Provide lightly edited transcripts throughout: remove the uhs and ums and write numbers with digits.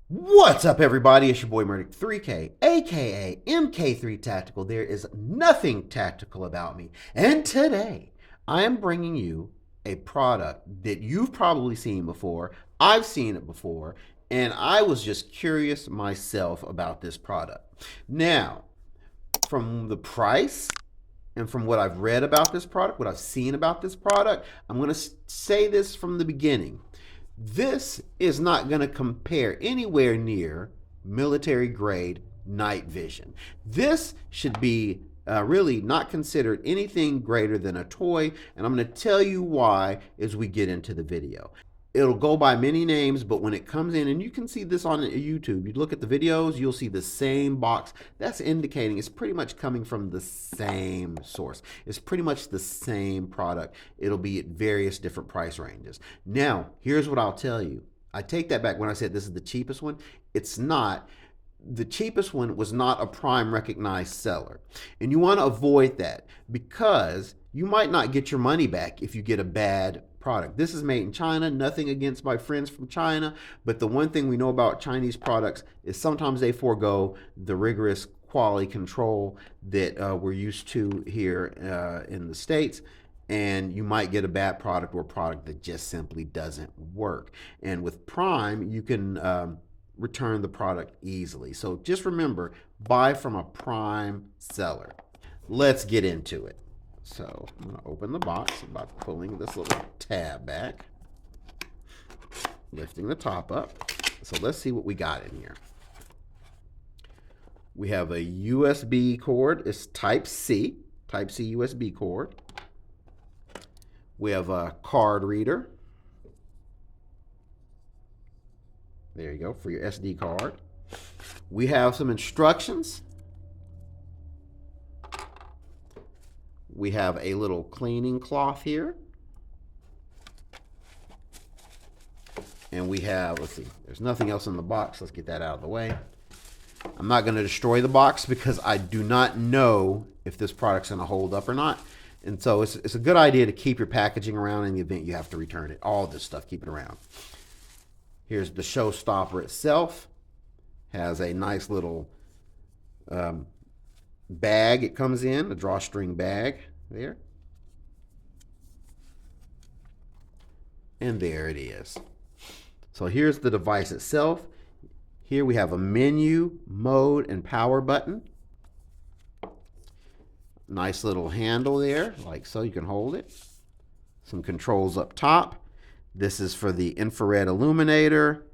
What's up, everybody? It's your boy Murdic 3K, aka MK3 Tactical. There is nothing tactical about me. And today, I am bringing you a product that you've probably seen before. I've seen it before, and I was just curious myself about this product. Now, from the price and from what I've read about this product, what I've seen about this product, I'm going to say this from the beginning. This is not going to compare anywhere near military grade night vision. This should be really not considered anything greater than a toy, and I'm going to tell you why as we get into the video. It'll go by many names, but when it comes in, and you can see this on YouTube, you look at the videos, you'll see the same box. That's indicating it's pretty much coming from the same source. It's pretty much the same product. It'll be at various different price ranges. Now, here's what I'll tell you. I take that back when I said this is the cheapest one. It's not. The cheapest one was not a prime recognized seller. And you want to avoid that because you might not get your money back if you get a bad product. This is made in China. Nothing against my friends from China, but the one thing we know about Chinese products is sometimes they forego the rigorous quality control that we're used to here in the States, and you might get a bad product or a product that just simply doesn't work. And with Prime, you can return the product easily. So just remember, buy from a Prime seller. Let's get into it. So I'm going to open the box by pulling this little tab back, lifting the top up. So let's see what we got in here. We have a USB cord. It's Type C USB cord. We have a card reader. There you go, for your SD card. We have some instructions. We have a little cleaning cloth here. And we have, let's see, there's nothing else in the box. Let's get that out of the way. I'm not going to destroy the box because I do not know if this product's going to hold up or not. And so it's a good idea to keep your packaging around in the event you have to return it. All this stuff, keep it around. Here's the showstopper itself. Has a nice little bag it comes in, a drawstring bag there. And there it is. So here's the device itself. Here we have a menu, mode, and power button. Nice little handle there, like so you can hold it. Some controls up top. This is for the infrared illuminator.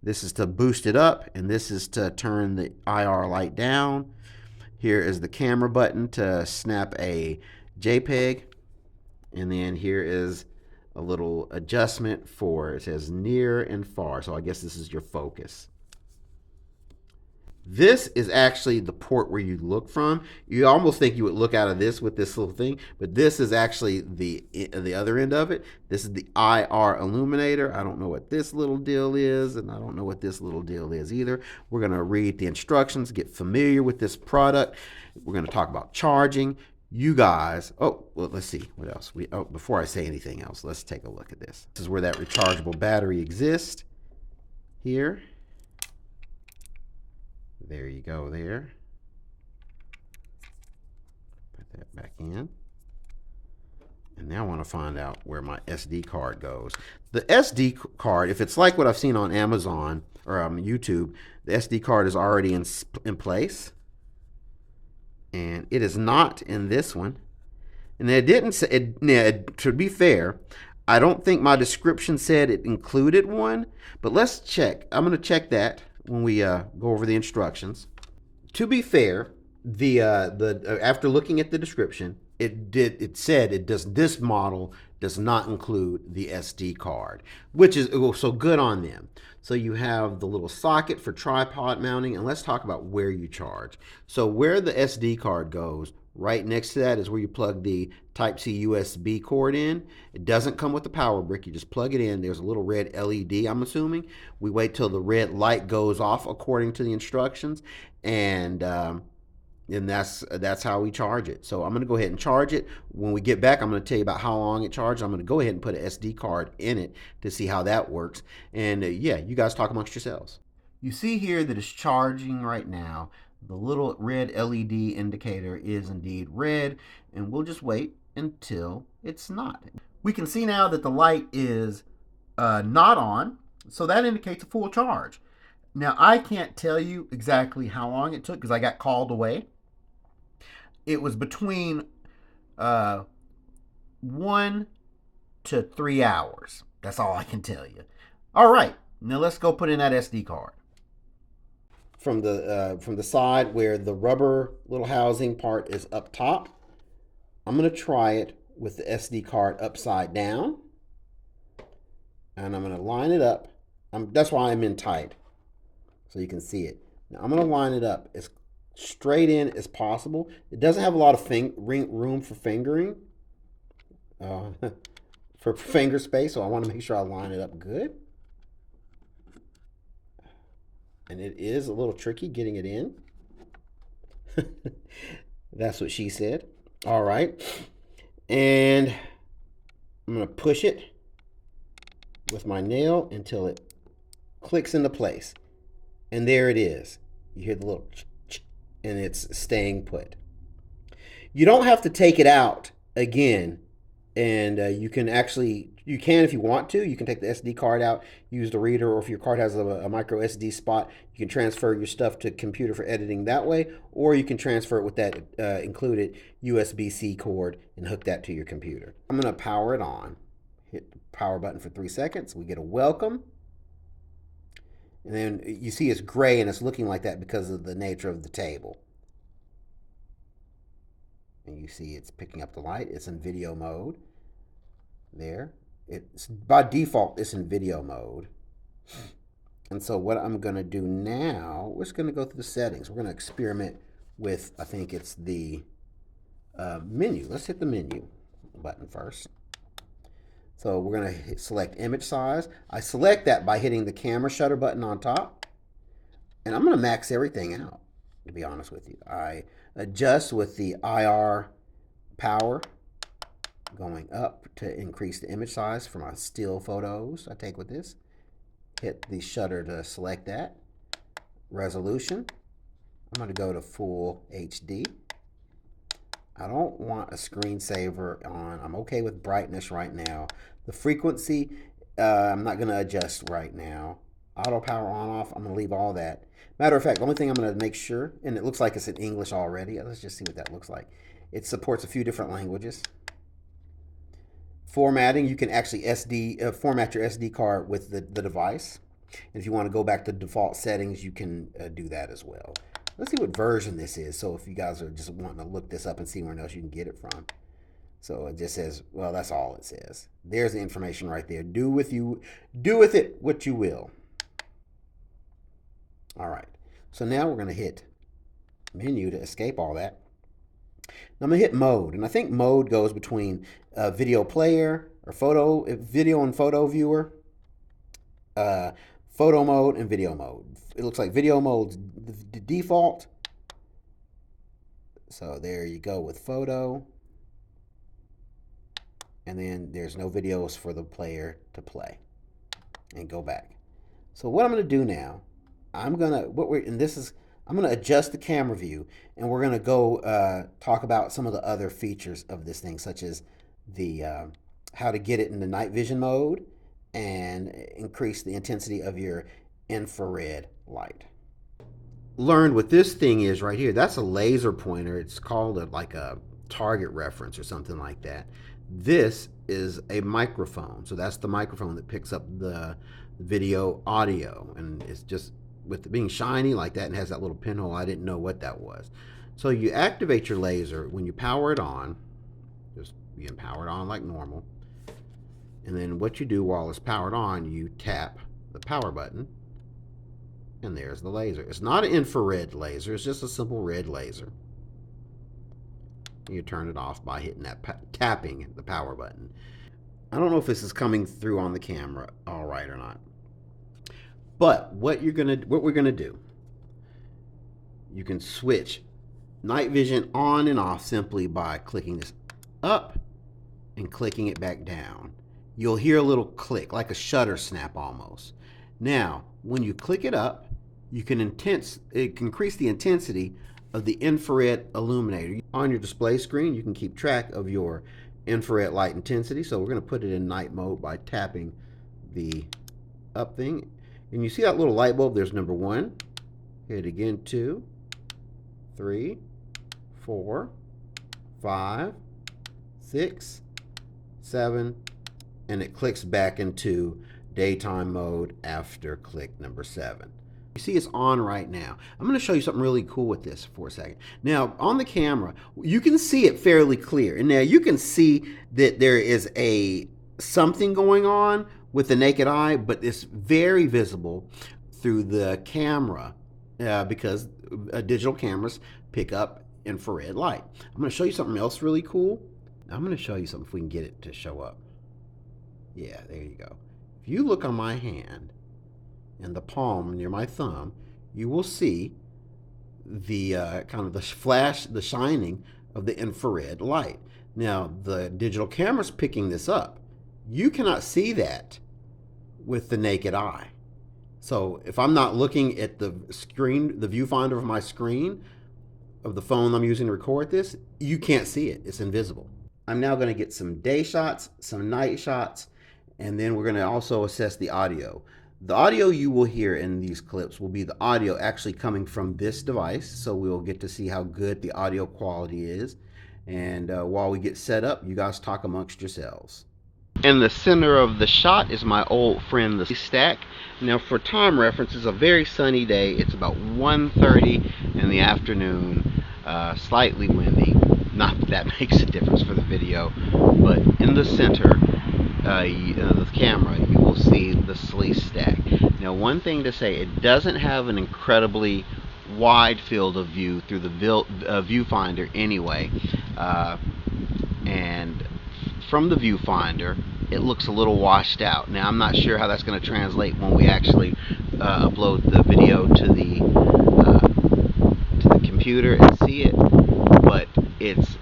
This is to boost it up, and this is to turn the IR light down. Here is the camera button to snap a JPEG. And then here is a little adjustment for, it says near and far. So I guess this is your focus. This is actually the port where you look from. You almost think you would look out of this with this little thing, but this is actually the other end of it. This is the IR illuminator. I don't know what this little deal is, and I don't know what this little deal is either. We're going to read the instructions, get familiar with this product. We're going to talk about charging. You guys, oh, well, let's see what else. Before I say anything else, let's take a look at this. This is where that rechargeable battery exists here. There you go there. Put that back in. And now I want to find out where my SD card goes. The SD card, if it's like what I've seen on Amazon or YouTube, the SD card is already in place. And it is not in this one. And it didn't say, to be fair, I don't think my description said it included one, but let's check. I'm going to check that when we go over the instructions. To be fair, after looking at the description, it said this model does not include the SD card, which is so good on them. So you have the little socket for tripod mounting, and let's talk about where you charge. So where the SD card goes, right next to that is where you plug the Type-C USB cord in. It doesn't come with the power brick. You just plug it in. There's a little red LED, I'm assuming. We wait till the red light goes off according to the instructions, and that's how we charge it. So I'm going to go ahead and charge it. When we get back, I'm going to tell you about how long it charges. I'm going to go ahead and put an SD card in it to see how that works. And yeah, you guys talk amongst yourselves. You see here that it's charging right now. The little red LED indicator is indeed red, and we'll just wait until it's not. We can see now that the light is not on, so that indicates a full charge. Now, I can't tell you exactly how long it took because I got called away. It was between 1 to 3 hours. That's all I can tell you. All right, now let's go put in that SD card. From the side where the rubber little housing part is up top, I'm going to try it with the SD card upside down. And I'm going to line it up. That's why I'm in tight, so you can see it. Now I'm going to line it up as straight in as possible. It doesn't have a lot of room for fingering, for finger space, so I want to make sure I line it up good. And it is a little tricky getting it in. That's what she said. All right. And I'm going to push it with my nail until it clicks into place. And there it is. You hear the little and it's staying put. You don't have to take it out again. And you can if you want to, you can take the SD card out, use the reader, or if your card has a micro SD spot, you can transfer your stuff to computer for editing that way, or you can transfer it with that included USB-C cord and hook that to your computer. I'm going to power it on. Hit the power button for 3 seconds. We get a welcome. And then you see it's gray and it's looking like that because of the nature of the table. And you see it's picking up the light. It's in video mode. There. It's by default, it's in video mode. And so what I'm going to do now, we're just going to go through the settings. We're going to experiment with, I think it's the menu. Let's hit the menu button first. So we're going to select image size. I select that by hitting the camera shutter button on top. And I'm going to max everything out, to be honest with you. I adjust with the IR power going up to increase the image size for my still photos I take with this. Hit the shutter to select that. Resolution. I'm going to go to full HD. I don't want a screensaver on. I'm okay with brightness right now. The frequency, I'm not going to adjust right now. Auto power on off, I'm going to leave all that. Matter of fact, the only thing I'm going to make sure, and it looks like it's in English already. Let's just see what that looks like. It supports a few different languages. Formatting, you can actually format your SD card with the device. And if you want to go back to default settings, you can do that as well. Let's see what version this is. So if you guys are just wanting to look this up and see where else you can get it from. So it just says, well, that's all it says. There's the information right there. Do with it what you will. All right. So now we're going to hit menu to escape all that. Now I'm going to hit mode. And I think mode goes between video player or video and photo viewer, photo mode and video mode. It looks like video mode's the default. So there you go with photo. And then there's no videos for the player to play and go back. So what I'm going to do now, I'm going to adjust the camera view, and we're going to go talk about some of the other features of this thing, such as the how to get it into night vision mode and increase the intensity of your infrared light. Learned what this thing is right here. That's a laser pointer. It's called like a target reference or something like that. This is a microphone. So that's the microphone that picks up the video audio. And it's just, with it being shiny like that and has that little pinhole, I didn't know what that was. So you activate your laser when you power it on. Just being powered on like normal. And then what you do while it's powered on, you tap the power button. And there's the laser. It's not an infrared laser. It's just a simple red laser. You turn it off by hitting that tapping the power button. I don't know if this is coming through on the camera all right or not. But what we're gonna do, you can switch night vision on and off simply by clicking this up and clicking it back down. You'll hear a little click, like a shutter snap almost. Now, when you click it up, you can increase the intensity of the infrared illuminator. On your display screen, you can keep track of your infrared light intensity. So we're going to put it in night mode by tapping the up thing. And you see that little light bulb? There's number 1. Hit again, 2, 3, 4, 5, 6, 7, and it clicks back into daytime mode after click number 7. You see it's on right now. I'm going to show you something really cool with this for a second. Now, on the camera, you can see it fairly clear. And now you can see that there is something going on with the naked eye, but it's very visible through the camera because digital cameras pick up infrared light. I'm going to show you something else really cool. I'm going to show you something if we can get it to show up. Yeah, there you go. If you look on my hand and the palm near my thumb, you will see the kind of the flash, the shining of the infrared light. Now, the digital camera's picking this up. You cannot see that with the naked eye. So if I'm not looking at the screen, the viewfinder of my screen of the phone I'm using to record this, you can't see it. It's invisible. I'm now going to get some day shots, some night shots, and then we're going to also assess the audio. The audio you will hear in these clips will be the audio actually coming from this device, so we'll get to see how good the audio quality is. And while we get set up, you guys talk amongst yourselves. In the center of the shot is my old friend, the stack. Now, for time reference, it's a very sunny day. It's about 1:30 in the afternoon, slightly windy. Not that that makes a difference for the video, but in the center of the camera, you will see the SLE stack. Now, one thing to say, it doesn't have an incredibly wide field of view through the viewfinder anyway, and from the viewfinder, it looks a little washed out. Now, I'm not sure how that's going to translate when we actually upload the video to the computer and see it, but it's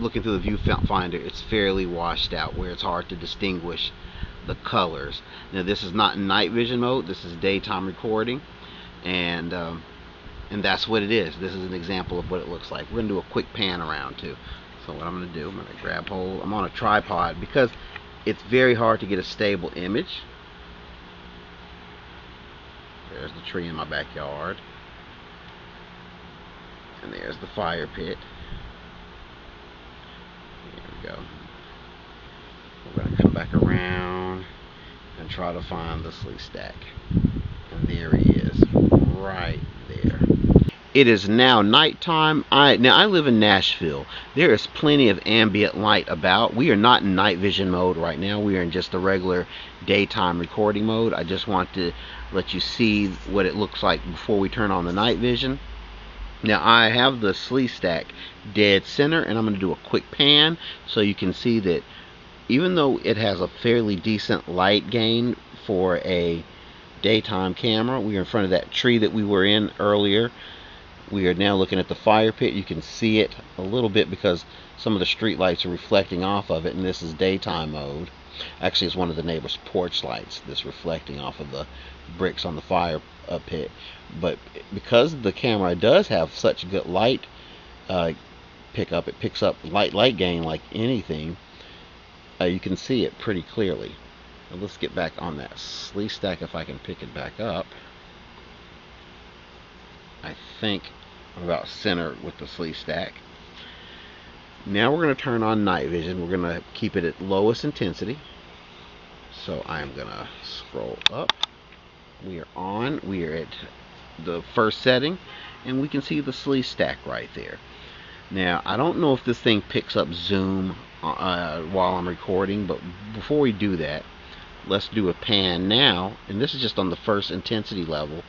looking through the viewfinder, it's fairly washed out where it's hard to distinguish the colors. Now, this is not in night vision mode. This is daytime recording, and that's what it is. This is an example of what it looks like. We're going to do a quick pan around too. So what I'm going to do, I'm going to grab hold. I'm on a tripod because it's very hard to get a stable image. There's the tree in my backyard. And there's the fire pit. There we go. We're going to come back around and try to find the SLE stack. And there he is, right there. It is now nighttime. I live in Nashville. There is plenty of ambient light about. We are not in night vision mode right now. We are in just the regular daytime recording mode. I just want to let you see what it looks like before we turn on the night vision. Now, I have the SLE stack dead center, and I'm going to do a quick pan so you can see that even though it has a fairly decent light gain for a daytime camera, we are in front of that tree that we were in earlier. We are now looking at the fire pit. You can see it a little bit because some of the street lights are reflecting off of it, and this is daytime mode. Actually, it's one of the neighbor's porch lights that's reflecting off of the bricks on the fire pit. But because the camera does have such good light pickup, it picks up light gain like anything. You can see it pretty clearly. Now let's get back on that SLE stack if I can pick it back up. I think I'm about center with the SLE stack. Now we're going to turn on night vision. We're going to keep it at lowest intensity. So I'm going to scroll up. We are on. We are at the first setting, and we can see the SLE stack right there. Now, I don't know if this thing picks up zoom while I'm recording, but before we do that, let's do a pan now, and this is just on the first intensity level.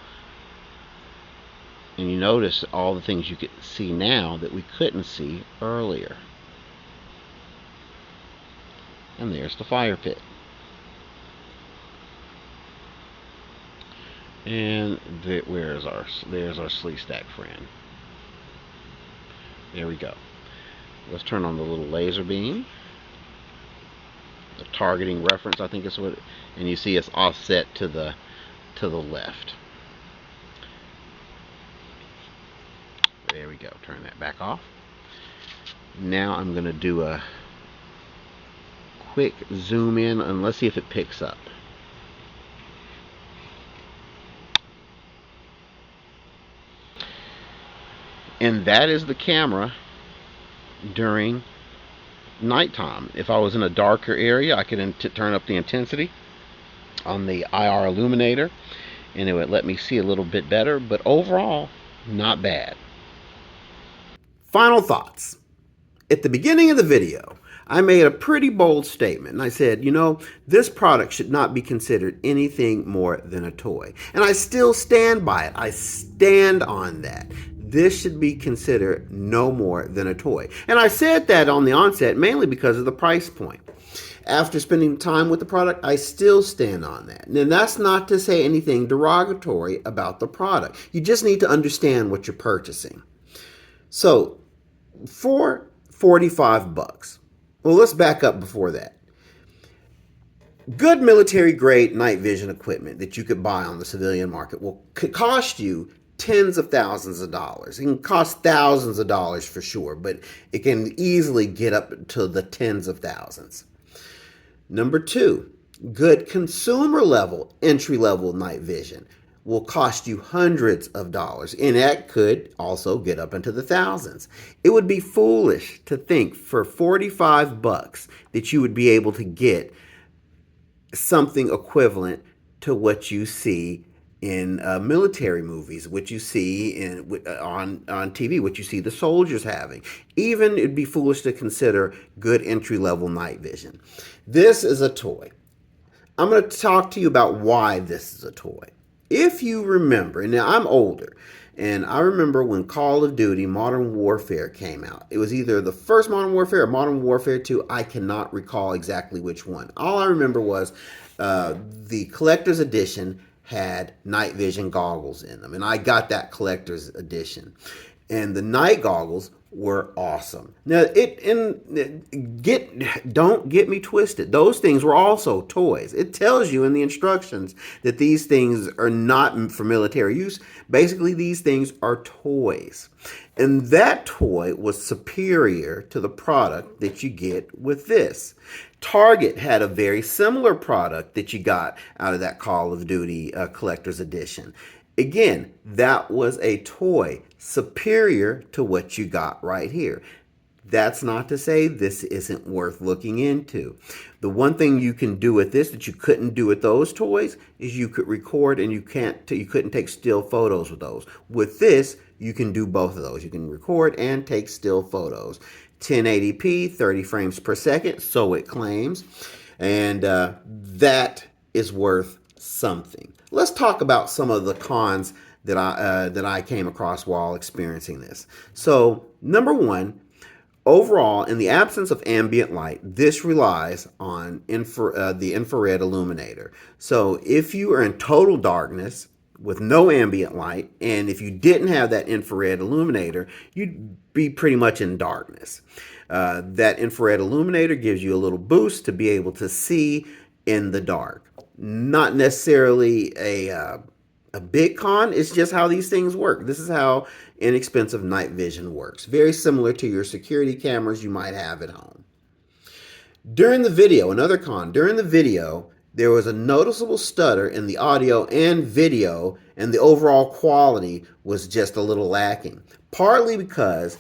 And you notice all the things you can see now that we couldn't see earlier. And there's the fire pit. And there's our SLE stack friend. There we go. Let's turn on the little laser beam. The targeting reference, I think is what, and you see it's offset to the left. we go. Turn that back off. Now I'm going to do a quick zoom in and let's see if it picks up. And that is the camera during nighttime. If I was in a darker area, I could turn up the intensity on the IR Illuminator and it would let me see a little bit better, but overall, not bad. Final thoughts. At the beginning of the video, I made a pretty bold statement, and I said, you know, this product should not be considered anything more than a toy. And I still stand by it. I stand on that. This should be considered no more than a toy. And I said that on the onset mainly because of the price point. After spending time with the product, I still stand on that. And that's not to say anything derogatory about the product. You just need to understand what you're purchasing. So, for 45 bucks. Well, let's back up before that. Good military grade night vision equipment that you could buy on the civilian market could cost you tens of thousands of dollars. It can cost thousands of dollars for sure, but it can easily get up to the tens of thousands. Number two, good consumer level, entry level night vision will cost you hundreds of dollars, and that could also get up into the thousands. It would be foolish to think for 45 bucks that you would be able to get something equivalent to what you see in military movies, what you see on TV, what you see the soldiers having. Even it'd be foolish to consider good entry-level night vision. This is a toy. I'm going to talk to you about why this is a toy. If you remember, and now I'm older, and I remember when Call of Duty Modern Warfare came out. It was either the first Modern Warfare or Modern Warfare 2. I cannot recall exactly which one. All I remember was the collector's edition had night vision goggles in them, and I got that collector's edition. And the night goggles were awesome. Now, don't get me twisted. Those things were also toys. It tells you in the instructions that these things are not for military use. Basically, these things are toys. And that toy was superior to the product that you get with this. Target had a very similar product that you got out of that Call of Duty collector's edition. Again, that was a toy superior to what you got right here. That's not to say this isn't worth looking into. The one thing you can do with this that you couldn't do with those toys is you could record, and you couldn't take still photos with those. With this, you can do both of those. You can record and take still photos. 1080p, 30 frames per second, so it claims. And that is worth something. Let's talk about some of the cons that I came across while experiencing this. So, number one, overall, in the absence of ambient light, this relies on the infrared illuminator. So, if you are in total darkness with no ambient light, and if you didn't have that infrared illuminator, you'd be pretty much in darkness. That infrared illuminator gives you a little boost to be able to see in the dark. Not necessarily a big con, it's just how these things work. This is how inexpensive night vision works. Very similar to your security cameras you might have at home. During the video, another con, during the video, there was a noticeable stutter in the audio and video, and the overall quality was just a little lacking. Partly because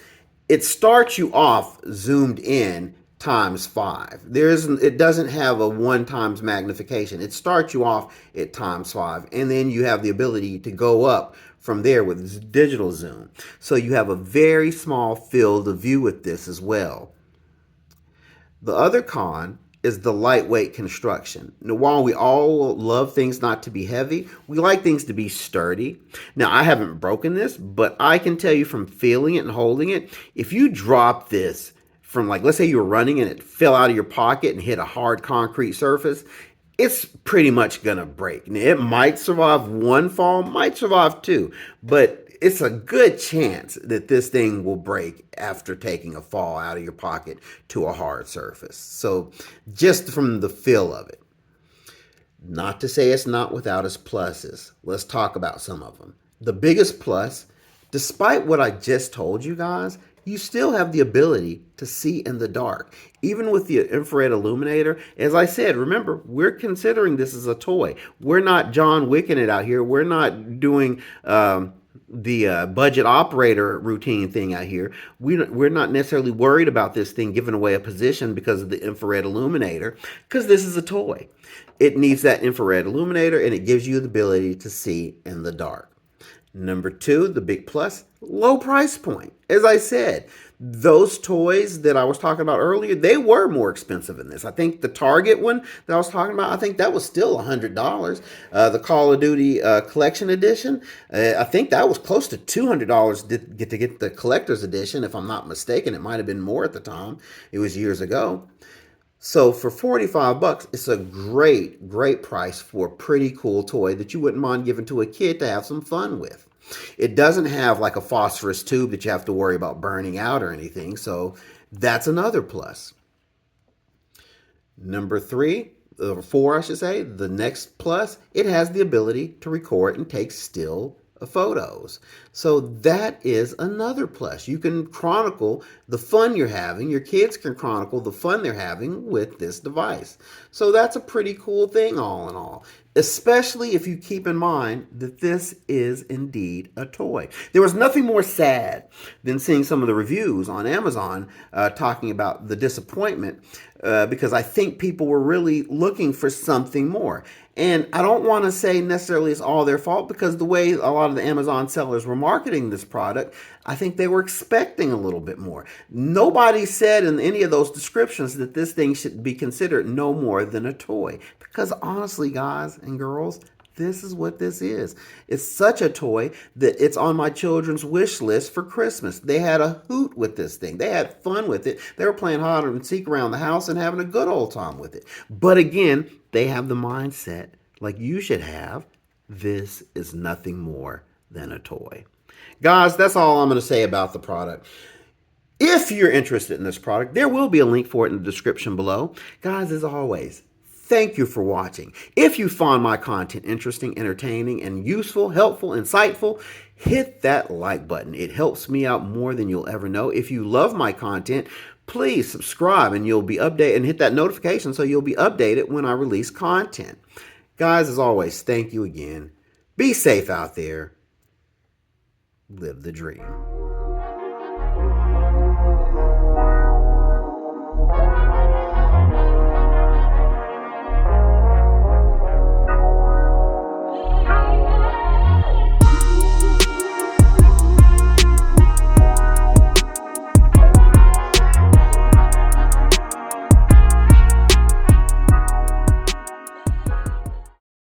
it starts you off zoomed in ×5. It doesn't have a 1 times magnification. It starts you off at ×5, and then you have the ability to go up from there with digital zoom. So you have a very small field of view with this as well. The other con is the lightweight construction. Now, while we all love things not to be heavy, we like things to be sturdy. Now, I haven't broken this, but I can tell you from feeling it and holding it, if you drop this from, like, let's say you were running and it fell out of your pocket and hit a hard concrete surface, it's pretty much gonna break. Now, it might survive one fall, might survive two, but it's a good chance that this thing will break after taking a fall out of your pocket to a hard surface. So just from the feel of it. Not to say it's not without its pluses. Let's talk about some of them. The biggest plus Despite what I just told you guys, you still have the ability to see in the dark. Even with the infrared illuminator, as I said, remember, we're considering this as a toy. We're not John Wicking it out here. We're not doing the budget operator routine thing out here. We're not necessarily worried about this thing giving away a position because of the infrared illuminator, because this is a toy. It needs that infrared illuminator, and it gives you the ability to see in the dark. Number two, the big plus, low price point. As I said, those toys that I was talking about earlier, they were more expensive than this. I think the Target one that I was talking about, I think that was still $100. The Call of Duty Collection Edition, I think that was close to $200 to get the collector's edition. If I'm not mistaken, it might have been more at the time. It was years ago. So for 45 bucks, it's a great price for a pretty cool toy that you wouldn't mind giving to a kid to have some fun with. It doesn't have like a phosphorus tube that you have to worry about burning out or anything, so that's another plus. Number three, or four, I should say, the next plus, it has the ability to record and take still photos. So that is another plus. You can chronicle the fun you're having. Your kids can chronicle the fun they're having with this device. So that's a pretty cool thing all in all, especially if you keep in mind that this is indeed a toy. There was nothing more sad than seeing some of the reviews on Amazon talking about the disappointment because I think people were really looking for something more. And I don't want to say necessarily it's all their fault, because the way a lot of the Amazon sellers were marketing this product, I think they were expecting a little bit more. Nobody said in any of those descriptions that this thing should be considered no more than a toy. Because honestly, guys and girls, this is what this is. It's such a toy that it's on my children's wish list for Christmas. They had a hoot with this thing. They had fun with it. They were playing hide and seek around the house and having a good old time with it. But again, they have the mindset like you should have. This is nothing more than a toy. Guys, that's all I'm going to say about the product. If you're interested in this product, there will be a link for it in the description below. Guys, as always, thank you for watching. If you found my content interesting, entertaining, and useful, helpful, insightful, hit that like button. It helps me out more than you'll ever know. If you love my content, please subscribe and you'll be updated, and hit that notification so you'll be updated when I release content. Guys, as always, thank you again. Be safe out there. Live the dream.